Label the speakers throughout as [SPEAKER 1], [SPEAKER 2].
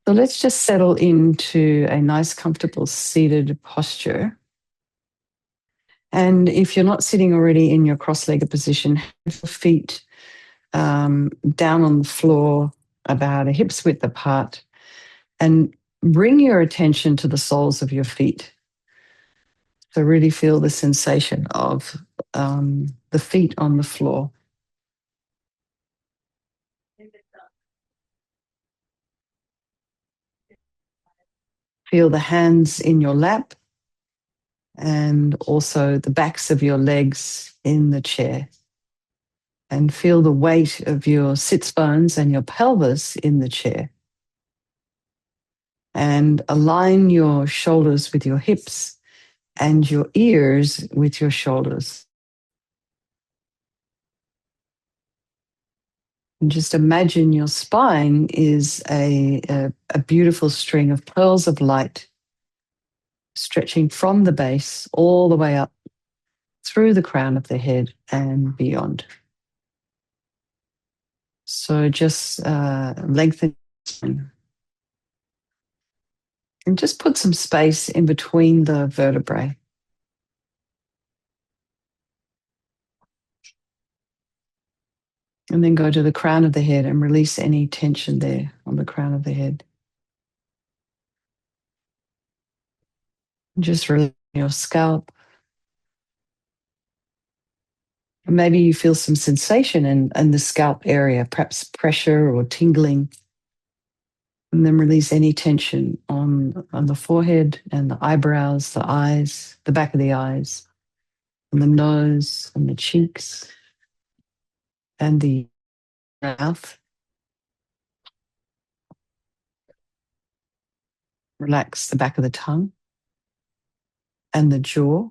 [SPEAKER 1] So let's just settle into a nice, comfortable seated posture. And if you're not sitting already in your cross-legged position, have your feet down on the floor about a hip's width apart, and bring your attention to the soles of your feet. So really feel the sensation of the feet on the floor. Feel the hands in your lap and also the backs of your legs in the chair. And feel the weight of your sits bones and your pelvis in the chair. And align your shoulders with your hips and your ears with your shoulders. And just imagine your spine is a beautiful string of pearls of light stretching from the base all the way up through the crown of the head and beyond. So just lengthen and just put some space in between the vertebrae. And then go to the crown of the head and release any tension there on the crown of the head. Just release your scalp. And maybe you feel some sensation in the scalp area, perhaps pressure or tingling. And then release any tension on the forehead and the eyebrows, the eyes, the back of the eyes, and the nose and the cheeks and the mouth. Relax the back of the tongue and the jaw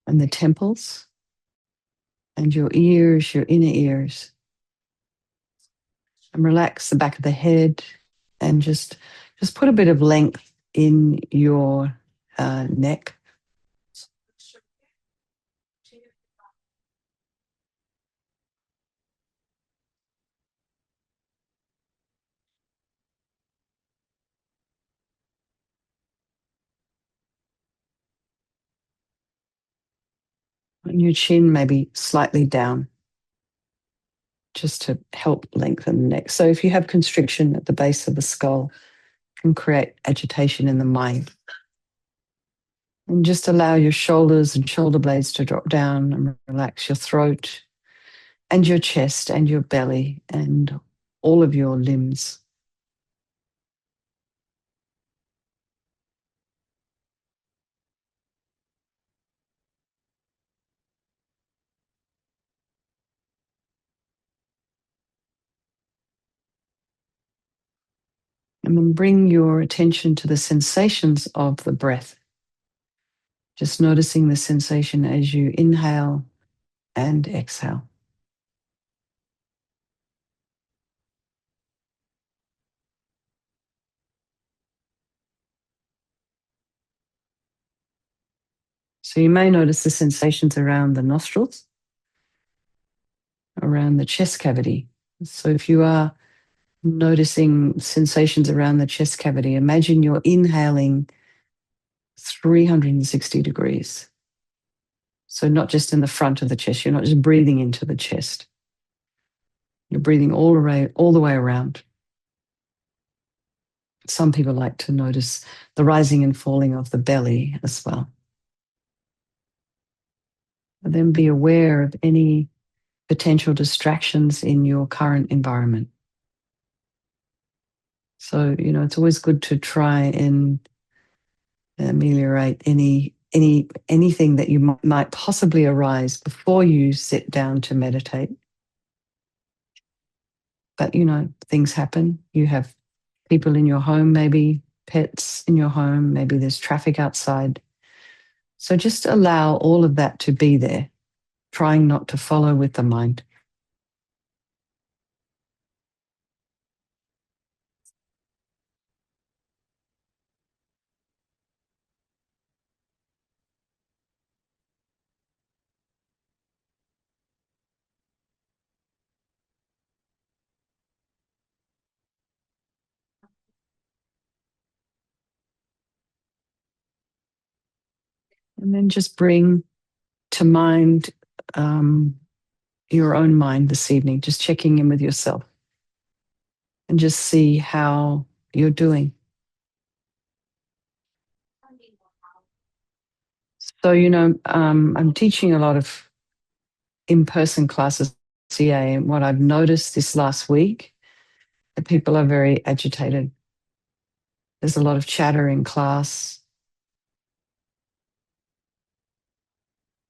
[SPEAKER 1] and the temples and your ears, your inner ears. And relax the back of the head and just put a bit of length in your neck. And your chin maybe slightly down, just to help lengthen the neck. So if you have constriction at the base of the skull, it can create agitation in the mind. And just allow your shoulders and shoulder blades to drop down and relax your throat and your chest and your belly and all of your limbs. And then bring your attention to the sensations of the breath. Just noticing the sensation as you inhale and exhale. So you may notice the sensations around the nostrils, around the chest cavity. So if you are noticing sensations around the chest cavity, imagine you're inhaling 360 degrees. So not just in the front of the chest, you're not just breathing into the chest. You're breathing all the way around. Some people like to notice the rising and falling of the belly as well. And then be aware of any potential distractions in your current environment. So, it's always good to try and ameliorate anything that you might possibly arise before you sit down to meditate. But, things happen. You have people in your home, maybe pets in your home, maybe there's traffic outside. So just allow all of that to be there, trying not to follow with the mind. And then just bring to mind your own mind this evening, just checking in with yourself and just see how you're doing. So, I'm teaching a lot of in-person classes, CA, and what I've noticed this last week, that people are very agitated. There's a lot of chatter in class,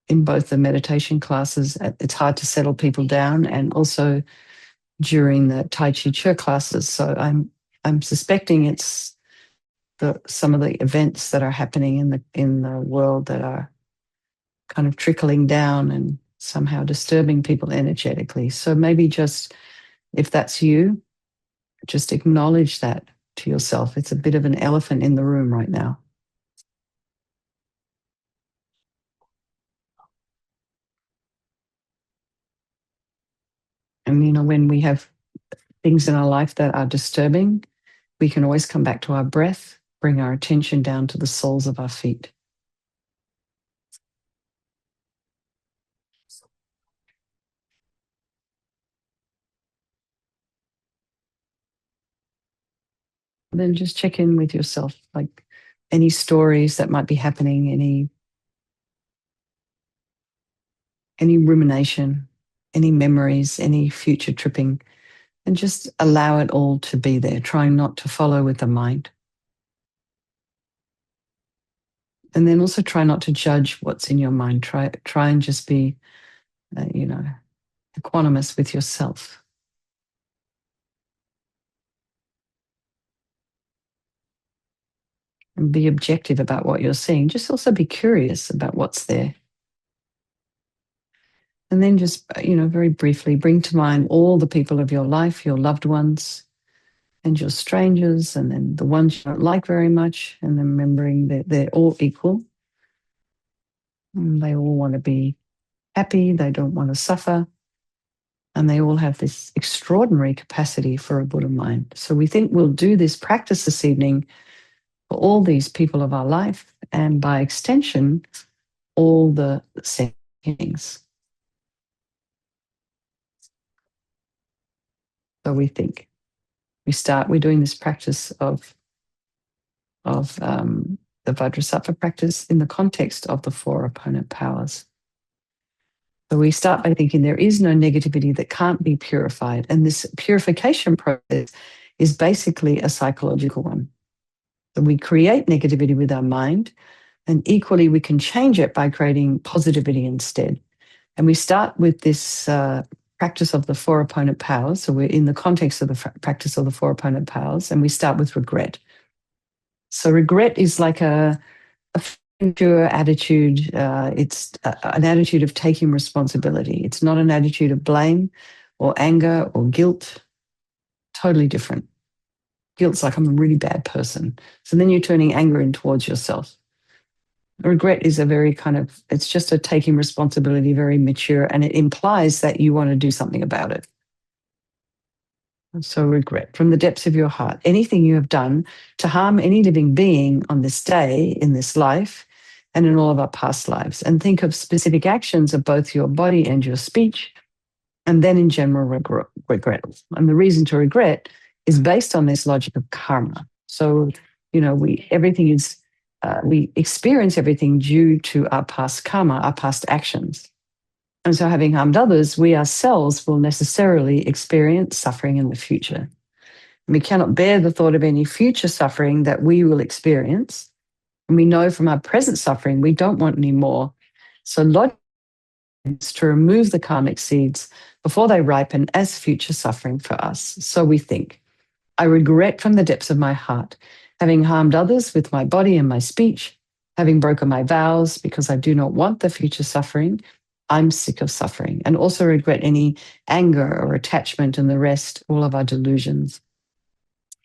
[SPEAKER 1] in both the meditation classes. It's hard to settle people down, and also during the Tai Chi Chi classes. So I'm suspecting it's some of the events that are happening in the world that are kind of trickling down and somehow disturbing people energetically. So maybe just, if that's you, just acknowledge that to yourself. It's a bit of an elephant in the room right now. And, when we have things in our life that are disturbing, we can always come back to our breath, bring our attention down to the soles of our feet. Then just check in with yourself, like any stories that might be happening, any rumination, any memories, any future tripping, and just allow it all to be there, trying not to follow with the mind. And then also try not to judge what's in your mind. Try and just be, equanimous with yourself. And be objective about what you're seeing. Just also be curious about what's there. And then just, very briefly bring to mind all the people of your life, your loved ones, and your strangers, and then the ones you don't like very much, and then remembering that they're all equal. And they all want to be happy, they don't want to suffer, and they all have this extraordinary capacity for a Buddha mind. So we think we'll do this practice this evening for all these people of our life, and by extension, all the beings. So we think. We're doing this practice of the Vajrasattva practice in the context of the four opponent powers. So we start by thinking there is no negativity that can't be purified. And this purification process is basically a psychological one. So we create negativity with our mind, and equally we can change it by creating positivity instead. And we start with this practice of the four opponent powers. So we're in the context of the practice of the four opponent powers, and we start with regret. So regret is like a pure attitude. It's an attitude of taking responsibility. It's not an attitude of blame or anger or guilt. Totally different. Guilt's like, I'm a really bad person. So then you're turning anger in towards yourself. Regret is a very it's just a taking responsibility, very mature, and it implies that you want to do something about it. So regret from the depths of your heart, anything you have done to harm any living being on this day, in this life, and in all of our past lives. And think of specific actions of both your body and your speech, and then in general regret. And the reason to regret is based on this logic of karma. So, we experience everything due to our past karma, our past actions. And so having harmed others, we ourselves will necessarily experience suffering in the future. And we cannot bear the thought of any future suffering that we will experience. And we know from our present suffering, we don't want any more. So logic is to remove the karmic seeds before they ripen as future suffering for us. So we think, I regret from the depths of my heart having harmed others with my body and my speech, having broken my vows because I do not want the future suffering. I'm sick of suffering, and also regret any anger or attachment and the rest, all of our delusions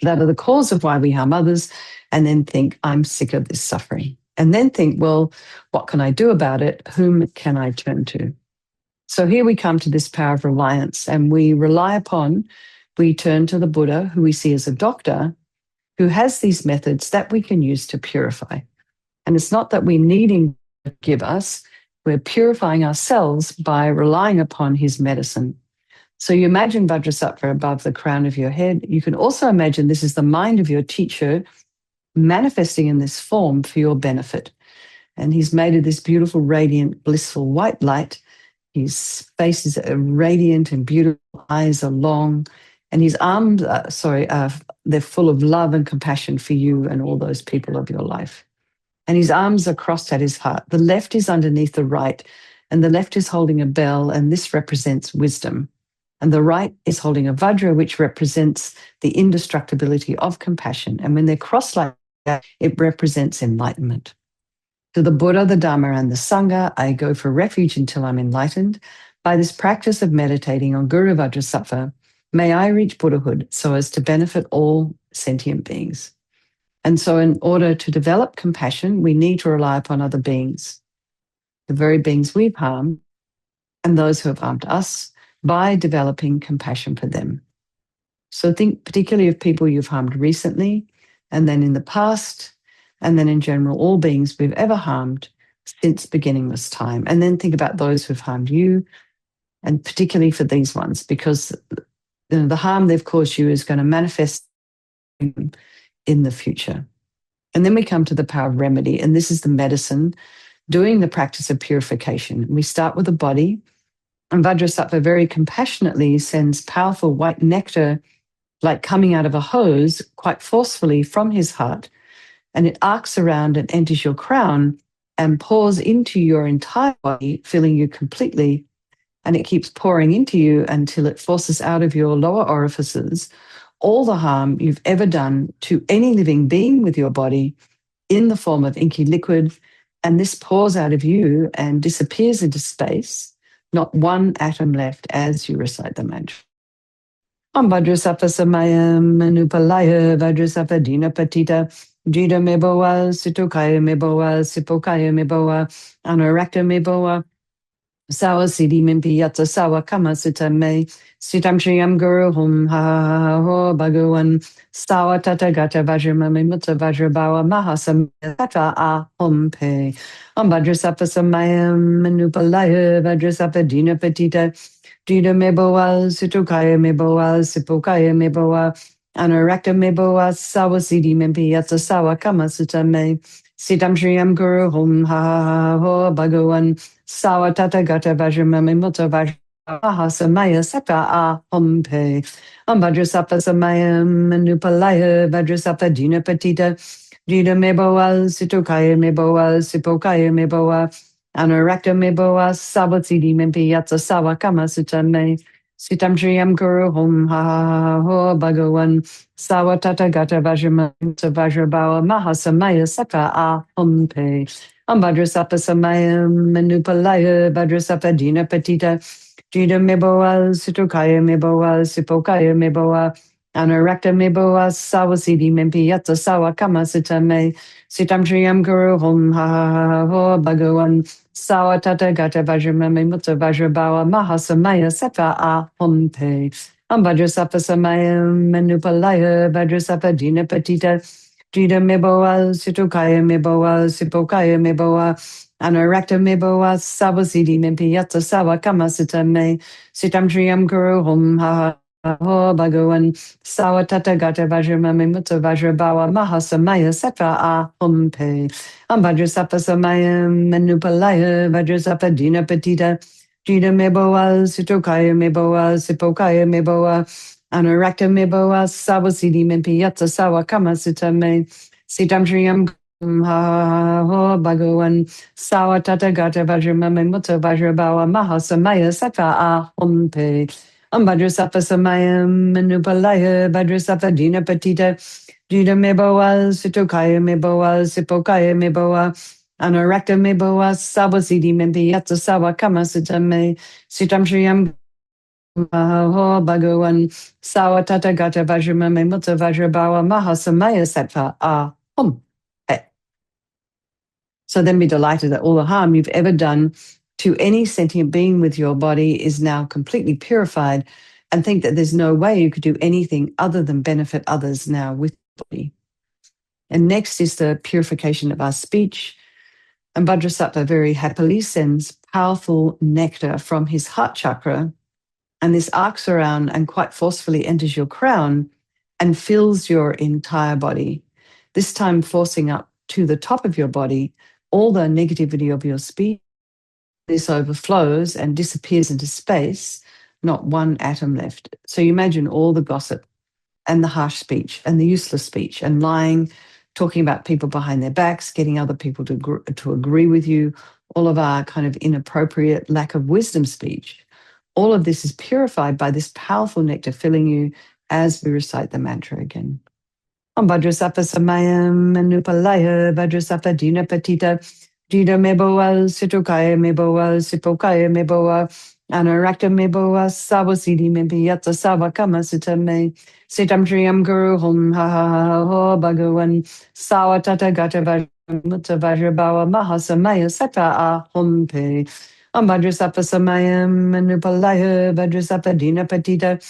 [SPEAKER 1] that are the cause of why we harm others, and then think, I'm sick of this suffering. And then think, well, what can I do about it? Whom can I turn to? So here we come to this power of reliance, and we turn to the Buddha, who we see as a doctor, who has these methods that we can use to purify. And it's not that we're needing give us, we're purifying ourselves by relying upon his medicine. So you imagine Vajrasattva above the crown of your head. You can also imagine this is the mind of your teacher manifesting in this form for your benefit. And he's made of this beautiful, radiant, blissful white light. His face is radiant and beautiful, eyes are long, and his arms, they're full of love and compassion for you and all those people of your life. And his arms are crossed at his heart. The left is underneath the right, and the left is holding a bell, and this represents wisdom. And the right is holding a vajra, which represents the indestructibility of compassion. And when they're crossed like that, it represents enlightenment. To the Buddha, the Dharma, and the Sangha, I go for refuge until I'm enlightened. By this practice of meditating on Guru Vajrasattva, may I reach Buddhahood so as to benefit all sentient beings. And so in order to develop compassion, we need to rely upon other beings, the very beings we've harmed and those who have harmed us, by developing compassion for them. So think particularly of people you've harmed recently, and then in the past, and then in general, all beings we've ever harmed since beginningless time. And then think about those who've harmed you, and particularly for these ones, because the harm they've caused you is going to manifest in the future. And then we come to the power of remedy, and this is the medicine, doing the practice of purification. We start with the body, and Vajrasattva very compassionately sends powerful white nectar, like coming out of a hose, quite forcefully from his heart, and it arcs around and enters your crown and pours into your entire body, filling you completely. And it keeps pouring into you until it forces out of your lower orifices all the harm you've ever done to any living being with your body in the form of inky liquid. And this pours out of you and disappears into space, not one atom left as you recite the mantra. Om Vajrasattva Samayam Manupalaya Vajrasattva Dina Patita Jida Meboa Sitokaya Meboa Sipokaya Meboa Anarakta Meboa Sawa Siddhi Mimpi Yatsa Sawa Kama Sutta Me Sitam Shriyam Guru Hum Ha Ho Bhagavan Sawa Tata Gata Vajramami Mutta Vajrabawa Mahasam Tata A Hum Pe Om Vajrasattva Samayam Manupalaya Vajrasattva Dina Patita Jida Meboa Sitokaya Meboa Sipokaya Meboa Anarakta Meboa Sawa Siddhi Mimpi Yatsa Sawa Kama Sutta Me Sitam Shriyam Guru Hum Ha Ho Bhagavan Sawa Tata Gata Vajramami Mutta Vajra Mahasamaya Sata A Hum Pe Om Vajrasattva Samayam Manupalaya Vajrasattva Dina Patita Jida Meboa Sitokaya Meboa Sipokaya Meboa Anarakta Meboa Sawa Siddhi Mimpi Yatsa Sawa Kama Sutta Me Sitam Shriyam Guru Hum Ha Ho Bhagavan Sawa Tata Gata Vajramami Mutta Vajrabawa Mahasamaya Sata A Hum Pe Om Vajrasattva Samayam Manupalaya Vajrasattva Dina Patita Jida Meboa Sitokaya Meboa Sipokaya Meboa Anarakta Meboa Sawa Siddhi Mimpi Yatsa Sawa Kama Sutta Me Sitam Shriyam Guru Hum Ha Ho Bhagavan Sawa Tata Gata Vajramami Mutta Vajrabawa Mahasamaya Sata A Hum Pe Om Vajrasattva Samayam Manupalaya Vajrasattva Dina Patita Jida Meboa Sitokaya Meboa Sipokaya Meboa Anarakta Meboa Sawa Siddhi Mimpi Yatsa Sawa Kama Sutta Me Sitam Shriyam Guru Hum Ha Ho Bhagavan Sawa Tata Gata Vajramami Mutta Vajrabawa Mahasamaya Sata A Hum Pe Om Vajrasattva Samayam Manupalaya Vajrasattva Dina Patita Jida Meboa Sitokaya Meboa Sipokaya Meboa Anarakta Meboa Sawa Siddhi Mimpi Yatsa Sawa Kama Sutta Me Sitam Shriyam Ha Ho Bhagavan Sawa Tata Gata Vajramami Mutta Vajrabawa Mahasamaya Sata A Hum Pe Om Vajrasattva Samayam Manupalaya Vajrasattva Dina Patita Jida Meboa Sitokaya Meboa Sipokaya Meboa Anarakta Meboa Sawa Siddhi Mimpi Yatsa Sawa Kama Sutta Me Sitam Shriyam Ho Bhagavan Sawa Tata Gata Vajramami Mutta Vajrabawa Mahasamaya Sata A Hum Pe. So then be delighted that all the harm you've ever done to any sentient being with your body is now completely purified, and think that there's no way you could do anything other than benefit others now with the body. And next is the purification of our speech. And Vajrasattva very happily sends powerful nectar from his heart chakra, and this arcs around and quite forcefully enters your crown and fills your entire body, this time forcing up to the top of your body all the negativity of your speech. This overflows and disappears into space, not one atom left. So you imagine all the gossip and the harsh speech and the useless speech and lying, talking about people behind their backs, getting other people to agree with you, all of our kind of inappropriate lack of wisdom speech. All of this is purified by this powerful nectar filling you as we recite the mantra again. Om Vajrasattva Samayam Manupalaya Vajrasattva Dina Patita Dina Meboa Situkaya Meboa Sipokaya Meboa Anarakta Meboa Sawasidi Mebiyata Sawakama Sitame Sitam Triyam Guru Hum Ha Ha Ha Ho Bhagavan Sawatata Gata Vajramutta Vajrabawa Mahasamaya Sata Ahum Pe Om Vajrasattva Samayam Manupalaya Vajrasattva Dina Patita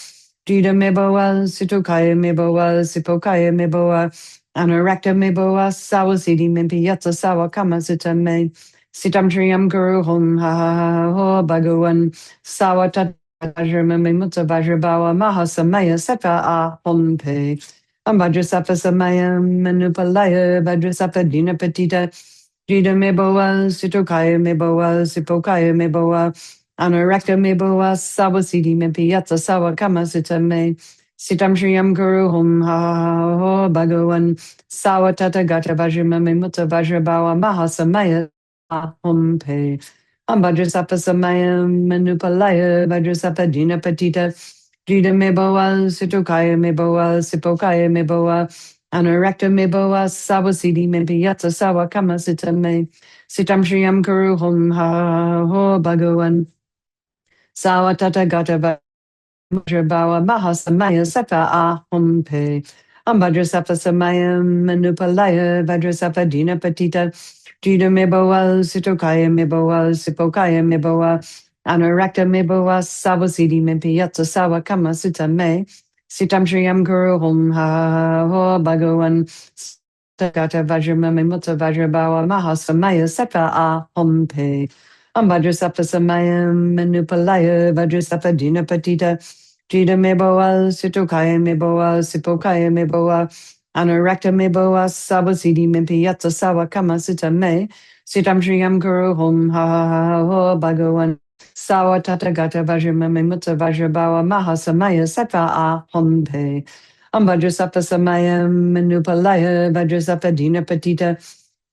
[SPEAKER 1] Dida meboa, situkaya meboa, sipokaya meboa, anarakta meboa, sawasidi mempiyata sawa kama sitame, sitam triyam guru hum ha ha ha ho bhagawan, sawa tat vajrama memuta vajrabawa mahasamaya sata a hum pe. Vajrasattva samaya manupalaya, vajrasattva dina patita, dida meboa, situkaya meboa, sipokaya meboa, Anarakta meboa sawasidi mempiyatsa sawa kama sitame. Sitam shriyam guru hum ha ha ho bhagawan. Sawa tata gata vajrama memuta vajrabawa mahasamaya hum pe. Vajrasattva samaya manupalaya vajrasattva dina patita. Jida meboa situkaya meboa sipokaya meboa. Anarakta meboa sawasidi mempiyatsa sawa kama sitame. Sitam shriyam guru hum ha ha ho bhagawan. Sawa tata gata vajrabawa mahasamaya sata ahum pe. Vajrasattva samaya manupalaya vajrasattva dina patita. Jida meboa sitokaya meboa sipokaya meboa. Anarakta meboa sawasidi mempiyatsa sawa kama sita me. Sitam shriyam guru hum ha ho bhagawan. Gata vajrama memuta vajrabawa mahasamaya sata ahum pe. Vajrasattva samaya manupalaya vajrasattva dina patita. Jida meboa situkaya meboa sipokaya meboa. Anarakta meboa sawasidi mempiyatsa sawa kama sita me. Sitam shriyam guru hum ha ha ha ho bhagawan. Sawa tata gata vajrama memuta vajrabawa mahasamaya sata ahum pe. Vajrasattva samaya manupalaya vajrasattva dina patita.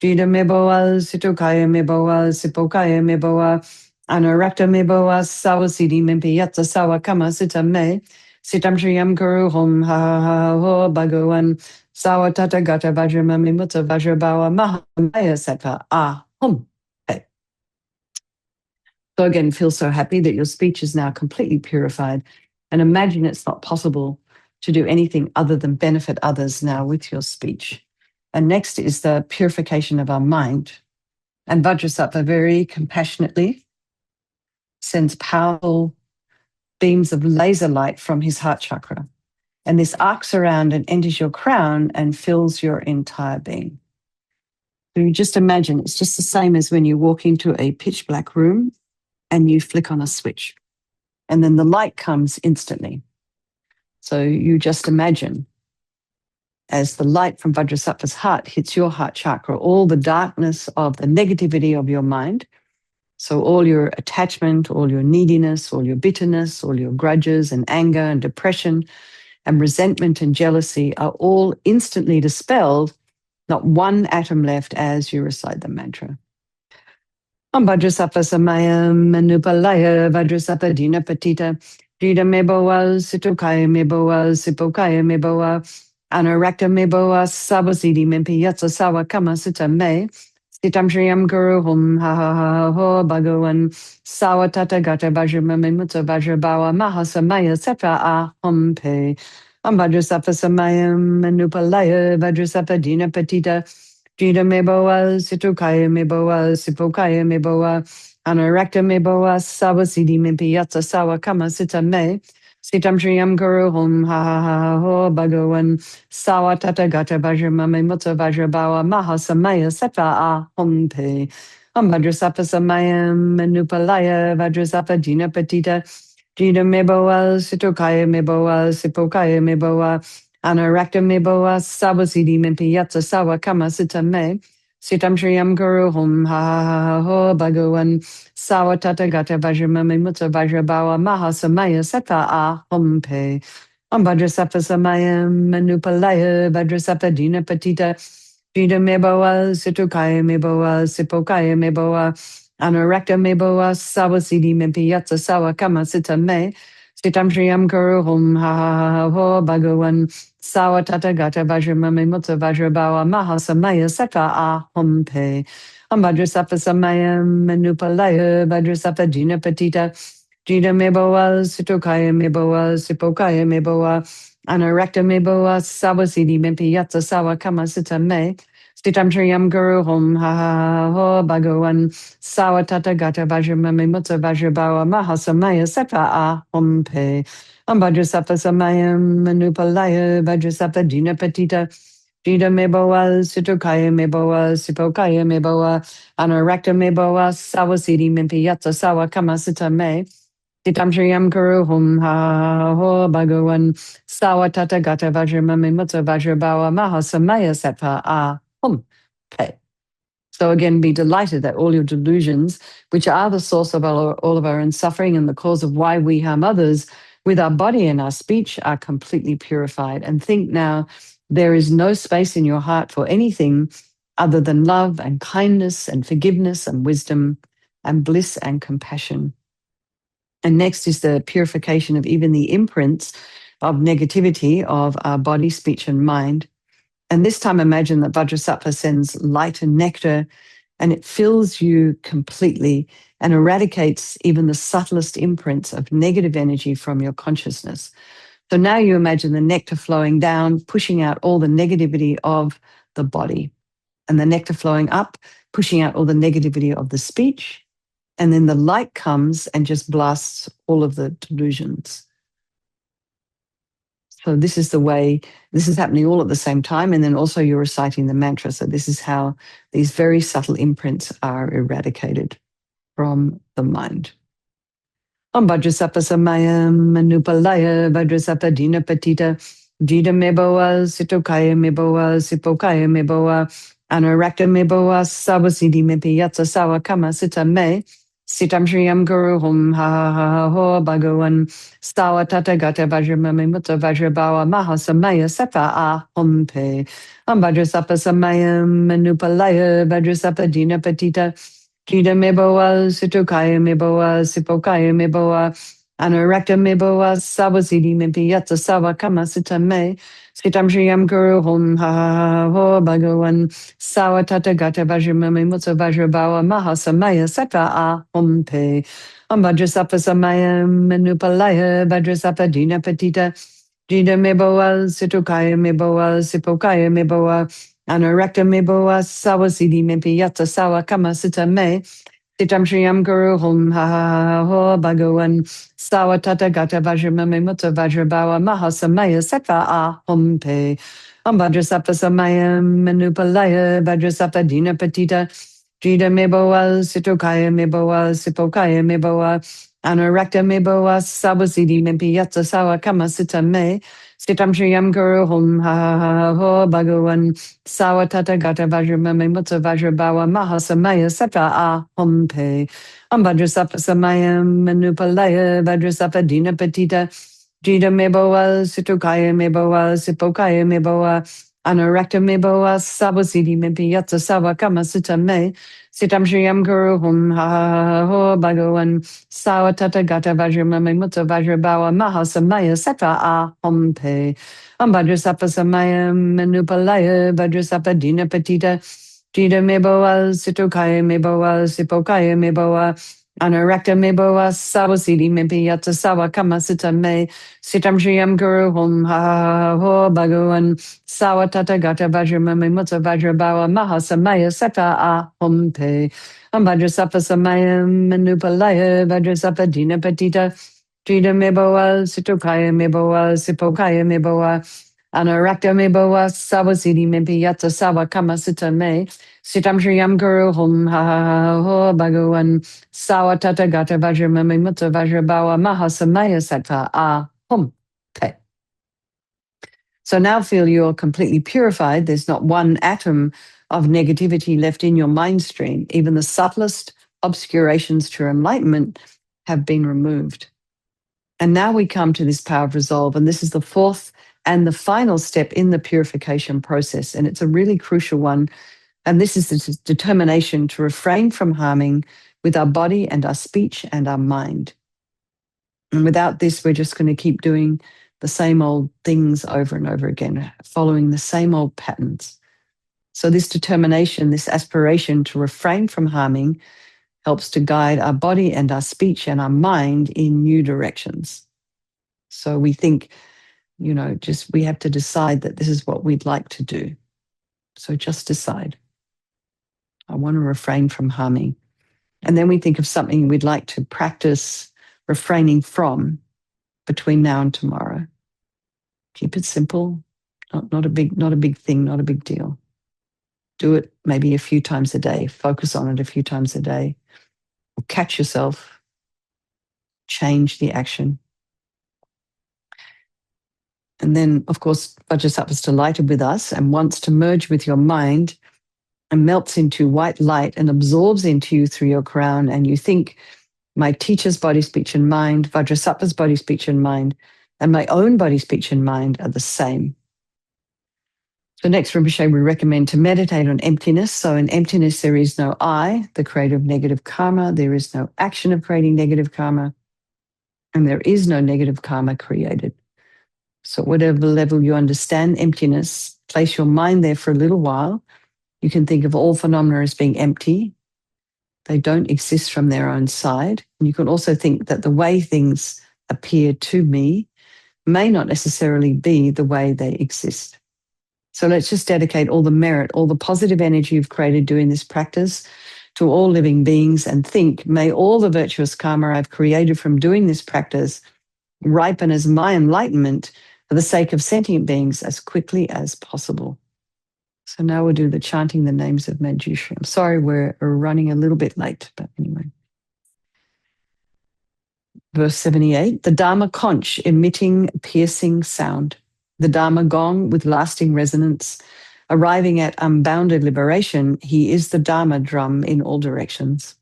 [SPEAKER 1] Jida meboa, situkaya meboa, sipokaya meboa, anarakta meboa, sawasidi mempiyatsa sawa kama sita me, sitam shriyam guru hum ha ha ha ho bhagawan, sawa tata gata vajrama memuta vajrabawa mahamaya sattva hum. Hey. So again, feel so happy that your speech is now completely purified, and imagine it's not possible to do anything other than benefit others now with your speech. And next is the purification of our mind. And Vajrasattva very compassionately sends powerful beams of laser light from his heart chakra. And this arcs around and enters your crown and fills your entire being. So you just imagine it's just the same as when you walk into a pitch black room and you flick on a switch. And then the light comes instantly. So you just imagine as the light from Vajrasattva's heart hits your heart chakra, all the darkness of the negativity of your mind, so all your attachment, all your neediness, all your bitterness, all your grudges and anger and depression and resentment and jealousy are all instantly dispelled, not one atom left as you recite the mantra. Om Vajrasattva samaya manupalaya Vajrasattva dina patita. Jida meboa situkaya meboa sipokaya meboa. Anarakta meboa sawasidi mempiyatsa sawa kama sita me. Sitam shriyam guru hum ha ha ha ho bhagawan. Sawa tata gata vajrama memuta vajrabawa mahasamaya sata ahum pe. Om Vajrasattva samaya manupalaya Vajrasattva dina patita. Jida meboa situkaya meboa sipokaya meboa. Anarakta meboa sawasidi mempiyatsa sawa kama sita me. Sitam shriyam guru hum ha ha ha ho bhagawan. Sawa tata gata vajrama memuta vajrabawa mahasamaya sata ahum pe. Vajrasapa Samayam Manupalaya Vajrasapa Dina Patita Jida Meboa Sitokaya Meboa Sipokaya Meboa Anarakta Meboa Sawasidi Mempiyatsa Sawa Kama Sita Me Sitam Shriyam Guru Hum Ha Ha Ha Ho Bhagawan Sawa Tata Gata Vajramami Mutta Vajrabawa Maha Samaya Sata A Hum Pe Vajrasapa Samayam Manupalaya Vajrasapa Dina Patita Jida Meboa, Situkaya Meboa, Sipokaya Meboa, Anarakta Meboa, Sawasidi Mempiyatsa Sawa Kama Sita Me, Sitam Shriyam Guru Hum Ha Ha Ha Ho Bhagawan, Sawa Tata Gata Vajramami Mutta Vajrabawa Maha Samaya Sata A Hum Pe, Vajrasapa Samayam Manupalaya, Vajrasapa Jina Patita, Jida Meboa, Situkaya Meboa, Sipokaya Meboa, Anarakta Meboa, Sawasidi Mempiyatsa Sawa Kama Sita Me, Stitam Triyam Guru Hum Ha Ha Ho Bhagawan Sawa Tata Gata Vajramami Mutta Vajrabawa Maha Samaya Sata A Hum Pe Vajrasapa Samayam Manupalaya Vajrasapa Dina Patita Jida Meboa Situkaya Meboa Sipokaya Meboa Anarakta Meboa Sawasidi Mempiyatsa Sawa Kama Sita Me Sitam Shriyam Guru Hum Ha Ho Bhagawan Sawa Tata Gata Vajramami Mutta Vajrabawa Maha Samaya Sata A Hum Pe. So again, be delighted that all your delusions, which are the source of all of our own suffering and the cause of why we harm others, with our body and our speech, are completely purified. And think now, there is no space in your heart for anything other than love and kindness and forgiveness and wisdom and bliss and compassion. And next is the purification of even the imprints of negativity of our body, speech, and mind. And this time, imagine that Vajrasattva sends light and nectar, and it fills you completely and eradicates even the subtlest imprints of negative energy from your consciousness. So now you imagine the nectar flowing down, pushing out all the negativity of the body, and the nectar flowing up, pushing out all the negativity of the speech. And then the light comes and just blasts all of the delusions. So this is the way, this is happening all at the same time. And then also you're reciting the mantra. So this is how these very subtle imprints are eradicated from the mind. Om Vajrasapa Samayam Manupalaya Vajrasapa Dina Patita Jida Meboa Sitokaya Meboa Sipokaya Meboa Anarakta Meboa Sawasidi Mepiyatsa Sawa Kama Sita Me Sitam Shriyam Guru Hum Ha Ha Ha Ho Bhagawan Sawa Tata Gata Vajramami Mutta Vajrabawa Maha Samaya Sata A Hum Pe Om Vajrasapa Samayam Manupalaya Vajrasapa Dina Patita Jida Meboa, Situkaya Meboa, Sipokaya Meboa, Anarakta Meboa, Sawasidi Mempiyatsa Sawa Kama Sita Me, Sitam Shriyam Guru Hum Ha Ha Ho Bhagawan, Sawa Tata Gata Vajramami Mutta Vajrabawa Maha Samaya Sata A Hum Pe, Om Vajrasapa Samaya Manupalaya, Vajrasapa Dina Patita, Jida Meboa, Situkaya Meboa, Sipokaya Meboa, Anarakta Meboa, Sawasidi Mempiyatsa Sawa Kama Sita Me, Sitam Shriyam Guru Hum Ha Ha Ho Bhagawan, Sawa Tata Gata Vajramami Mutta Vajrabawa Maha Samaya Sata A Hum Pe, Om Vajrasapa Samaya Manupalaya, Vajrasapa Dina Patita, Jida Meboa, Situkaya Meboa, Sipokaya Meboa, Anarakta Meboa, Sawasidi Mempiyatsa Sawa Kama Sita Me, Sitam Shriyam Guru Hum Ha Ha Ha Ho Bhagawan, Sawa Tata Gata Vajramami Mutta Vajrabawa Maha Samaya Sata A Hum Pe, Om Vajrasapa Samaya Manupalaya, Vajrasapa Dina Patita, Jida Meboa, Situkaya Meboa, Sipokaya Meboa, Anarakta Meboa, Sawasidi Mempiyatsa Sawa Kama Sita Me, Sitam Shriyam Guru Hum Ha Ha Ha Ho Bhagawan, Sawa Tata Gata Vajramami Mutta Vajrabawa Maha Samaya Sata A Hum Pe, Om Vajrasapa Samaya Manupalaya, Vajrasapa Dina Patita, Jida Meboa, Situkaya Meboa, Sipokaya Meboa, Anarakta Meboa, Sawasidi Mempiyatsa Sawa Kama Sita Me, Sitam Shriyam Guru Hum Ha Ha Ho Bhagawan, Sawa Tata Gata Vajramami Mutta Vajrabawa Maha Samaya Sata A Hum Pe, Om Vajrasapa Samaya Manupalaya, Vajrasapa Dina Patita, Jida Meboa, Situkaya Meboa, Sipokaya Meboa, Anarakta me bawa sawa sidi me piyata sawa kama sita me. Sitam shriyam guru hum ha ha ha ho bhagavan. Sawa tata gata vajra mame mutta vajra bawa maha samaya sattva hum. Okay. So now feel you're completely purified. There's not one atom of negativity left in your mind stream. Even the subtlest obscurations to enlightenment have been removed. And now we come to this power of resolve. And this is the fourth and the final step in the purification process. And it's a really crucial one. And this is the determination to refrain from harming with our body and our speech and our mind. And without this, we're just going to keep doing the same old things over and over again, following the same old patterns. So this determination, this aspiration to refrain from harming helps to guide our body and our speech and our mind in new directions. So we think, we have to decide that this is what we'd like to do. So just decide. I want to refrain from harming. And then we think of something we'd like to practice refraining from between now and tomorrow. Keep it simple, not a big thing, not a big deal. Do it maybe a few times a day. Focus on it a few times a day. Or catch yourself. Change the action. And then, of course, Vajrasattva is delighted with us and wants to merge with your mind and melts into white light and absorbs into you through your crown. And you think, my teacher's body, speech, and mind, Vajrasattva's body, speech, and mind, and my own body, speech, and mind are the same. So next, Rinpoche, we recommend to meditate on emptiness. So in emptiness, there is no I, the creator of negative karma. There is no action of creating negative karma. And there is no negative karma created. So whatever level you understand emptiness, place your mind there for a little while. You can think of all phenomena as being empty. They don't exist from their own side. And you can also think that the way things appear to me may not necessarily be the way they exist. So let's just dedicate all the merit, all the positive energy you've created doing this practice to all living beings and think, may all the virtuous karma I've created from doing this practice ripen as my enlightenment for the sake of sentient beings as quickly as possible. So now we'll do the chanting the names of Manjushri. I'm sorry we're running a little bit late, but anyway. Verse 78, the Dharma conch emitting piercing sound, the Dharma gong with lasting resonance, arriving at unbounded liberation, he is the Dharma drum in all directions.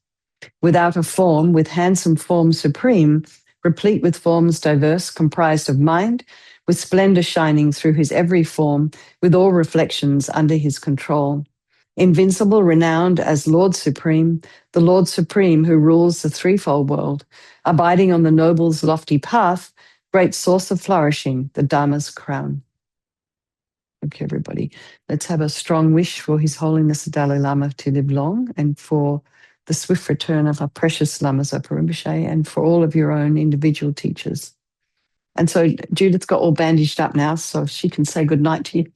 [SPEAKER 1] Without a form, with handsome form supreme, replete with forms diverse, comprised of mind, with splendor shining through his every form, with all reflections under his control. Invincible, renowned as Lord Supreme, the Lord Supreme who rules the threefold world, abiding on the noble's lofty path, great source of flourishing, the Dharma's crown. Okay, everybody, let's have a strong wish for His Holiness the Dalai Lama to live long and for the swift return of our precious Lamas of Rinpoche and for all of your own individual teachers. And so Judith's got all bandaged up now, so she can say goodnight to you.